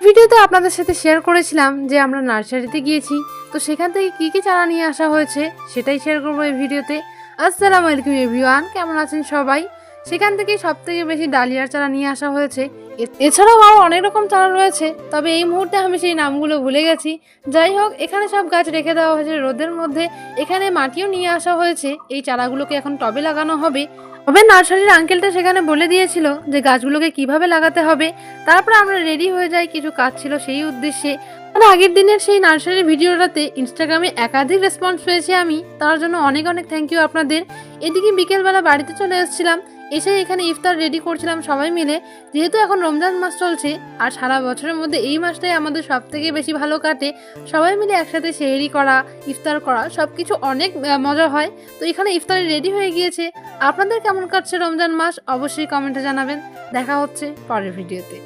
ভিডিওতে আপনাদের সাথে শেয়ার করেছিলাম যে আমরা নার্সারিতে গিয়েছি, তো সেখান থেকে কি কি চারা নিয়ে আসা হয়েছে সেটাই শেয়ার করবো এই ভিডিওতে। আসসালামু আলাইকুম এভরিওয়ান, কেমন আছেন সবাই? সেখান থেকে সবথেকে বেশি ডালিয়ার চারা নিয়ে আসা হয়েছে। এছাড়াও আরও অনেক রকম চারা রয়েছে, তবে এই মুহূর্তে আমি সেই নামগুলো ভুলে গেছি। যাই হোক, এখানে সব গাছ রেখে দেওয়া হয়েছে রোদের মধ্যে। এখানে মাটিও নিয়ে আসা হয়েছে, এই চারাগুলোকে এখন টবে লাগানো হবে। তবে নার্সারির আঙ্কেলটা সেখানে বলে দিয়েছিল যে গাছগুলোকে কিভাবে লাগাতে হবে। তারপরে আমরা রেডি হয়ে যাই, কিছু কাজ ছিল সেই উদ্দেশ্যে। আর আগের দিনের সেই নার্সারির ভিডিওটাতে ইনস্টাগ্রামে একাধিক রেসপন্স পেয়েছি আমি, তার জন্য অনেক অনেক থ্যাংক ইউ আপনাদের। এদিকে বিকেলবেলা বাড়িতে চলে এসেছিলাম, এসে এখানে ইফতার রেডি করছিলাম সবাই মিলে। যেহেতু এখন রমজান মাস চলছে আর সারা বছরের মধ্যে এই মাসটাই আমাদের সব থেকে বেশি ভালো কাটে। সবাই মিলে একসাথে সেহরি করা, ইফতার করা, সব কিছু অনেক মজা হয়। তো এখানে ইফতারি রেডি হয়ে গিয়েছে। আপনাদের কেমন কাটছে রমজান মাস অবশ্যই কমেন্টে জানাবেন। দেখা হচ্ছে পরের ভিডিওতে।